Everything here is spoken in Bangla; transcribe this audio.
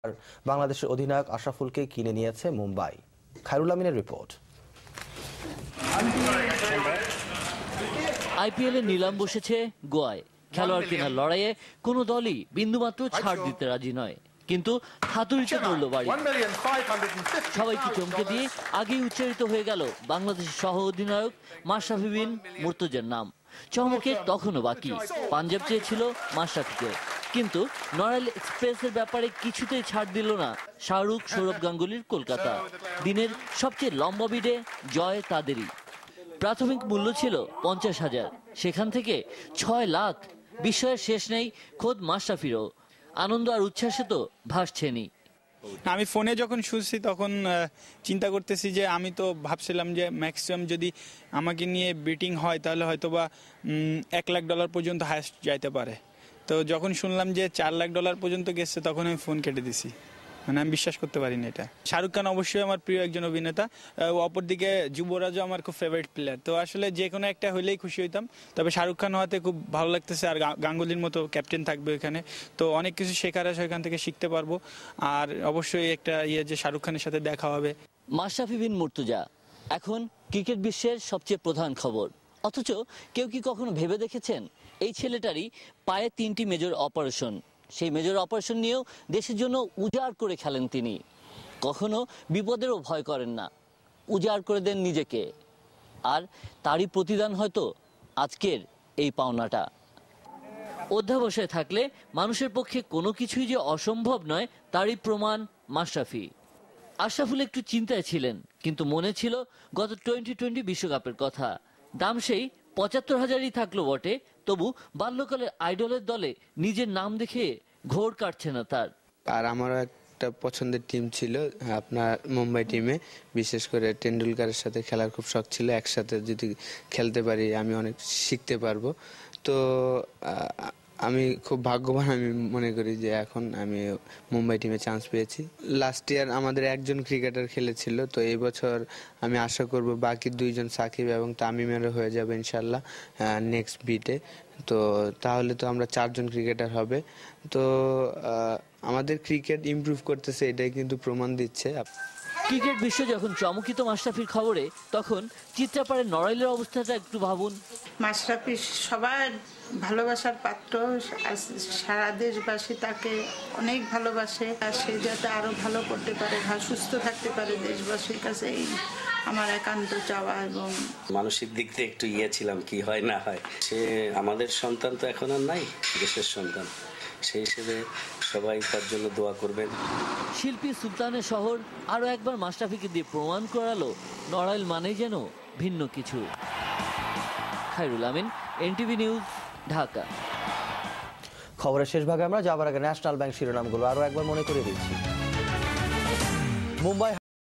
আর বাংলাদেশের অধিনায়ক আশরাফুলকে কিনে নিয়েছে মুম্বাই। খায়রুল আমিনের রিপোর্ট। আইপিএলের নিলাম বসেছে গোয়ায়। খেলোয়াড় কেনার লড়াইয়ে কোনো দলই বিন্দুমাত্র ছাড় দিতে রাজি নয়, কিন্তু হাতুড়িতে পড়ল বাড়ি। সবাইকে চমকে দিয়ে আগেই উচ্চারিত হয়ে গেল বাংলাদেশের সহ অধিনায়ক মাশরাফি বিন মুর্তজার নাম। চমকের তখনও বাকি। পাঞ্জাব চেয়েছিল মাশরাফিকে, কিন্তু নড়াইল এক্সপ্রেসের ব্যাপারে কিছুতেই ছাড় দিল না শাহরুখ সৌরভ গাঙ্গুলির কলকাতা। দিনের সবচেয়ে লম্বা বিডে জয় তাদেরই। প্রাথমিক মূল্য ছিল 50,000, সেখান থেকে 6 লাখ। বিস্ময়ের শেষ নেই খোদ মাশরাফিরও। আনন্দ আর উচ্ছ্বাসে তো ভাসছেনই। আমি ফোনে যখন শুনছি তখন চিন্তা করতেছি যে আমি তো ভাবছিলাম যে ম্যাক্সিমাম যদি আমাকে নিয়ে বেটিং হয় তাহলে হয়তোবা $1 লাখ পর্যন্ত হায়েস্ট যাইতে পারে। তো যখন শুনলাম যে $4 লাখ পর্যন্ত গেছে তখন আমি ফোন কেটে দিছি। মানে আমি বিশ্বাস করতে পারিনি এটা। শাহরুখ খান অবশ্যই আমার প্রিয় একজন অভিনেতা, অপরদিকে যুবরাজও আমার খুব ফেভারিট প্লেয়ার। তো আসলে যে কোনো একটা হইলেই খুশি হইতাম, তবে শাহরুখ খান হওয়াতে খুব ভালো লাগতেছে। আর গাঙ্গুলির মতো ক্যাপ্টেন থাকবে এখানে, তো অনেক কিছু শেখার আছে, এখান থেকে শিখতে পারবো। আর অবশ্যই একটা যে শাহরুখ খানের সাথে দেখা হবে। মাশরাফি বিন মুর্তজা এখন ক্রিকেট বিশ্বের সবচেয়ে প্রধান খবর। অথচ কেউ কি কখনো ভেবে দেখেছেন এই ছেলেটারই পায়ে 3টি মেজর অপারেশন। সেই মেজর অপারেশন নিয়েও দেশের জন্য উজাড় করে খেলেন তিনি। কখনো বিপদেরও ভয় করেন না, উজাড় করে দেন নিজেকে। আর তারই প্রতিদান হয়তো আজকের এই পাওনাটা। অধ্যাবসায় থাকলে মানুষের পক্ষে কোনো কিছুই যে অসম্ভব নয় তারই প্রমাণ মাশরাফি। আশরাফুল একটু চিন্তায় ছিলেন, কিন্তু মনে ছিল গত টি-20 বিশ্বকাপের কথা। দাম সেই 75,000ই থাকলো বটে, তবু বাল্যকালের আইডলের দলে নিজের নাম দেখে ঘোর কাটছে না তার। আর আমারও একটা পছন্দের টিম ছিল আপনার মুম্বাই টিমে, বিশেষ করে টেন্ডুলকারের সাথে খেলার খুব শখ ছিল। একসাথে যদি খেলতে পারি আমি অনেক শিখতে পারবো। তো আমি খুব ভাগ্যবান আমি মনে করি যে এখন আমি মুম্বাই টিমে চান্স পেয়েছি। লাস্ট ইয়ার আমাদের একজন ক্রিকেটার খেলেছিল, তো এই বছর আমি আশা করব বাকি 2 জন সাকিব এবং তামিমেরও হয়ে যাবে ইনশাল্লাহ নেক্সট বিটে। তো তাহলে তো আমরা 4 জন ক্রিকেটার হবে। তো আমাদের ক্রিকেট ইমপ্রুভ করতেছে, এটাই কিন্তু প্রমাণ দিচ্ছে। ক্রিকেট বিশ্ব যখন চমকিত মাশরাফির খবরে, তখন চিত্রাপাড়ের নড়াইলের অবস্থাটা একটু ভাবুন। মাশরাফি সবার ভালোবাসার পাত্র, সারা দেশবাসী তাকে অনেক ভালোবাসে। আর সে যাতে আরো ভালো করতে পারে, সুস্থ থাকতে পারে, দেশবাসীর কাছে এই আমার একান্ত চাওয়া। এবং মানসিক দিক থেকে একটু ছিলাম কি হয় না হয়। সে আমাদের সন্তান তো এখন আর নাই, দেশের সন্তান। সেই হিসেবে সবাই তার জন্য দোয়া করবেন। শিল্পী সুলতানের শহর আরো একবার মাশরাফিকে দিয়ে প্রমাণ করালো নড়াইল মানেই যেন ভিন্ন কিছু। খায়রুল আমিন, এনটিভি নিউজ, ঢাকা। খবরের শেষ ভাগে আমরা যাবার আগে ন্যাশনাল ব্যাংক শিরোনামগুলো আরো একবার মনে করে দিচ্ছি। মুম্বাই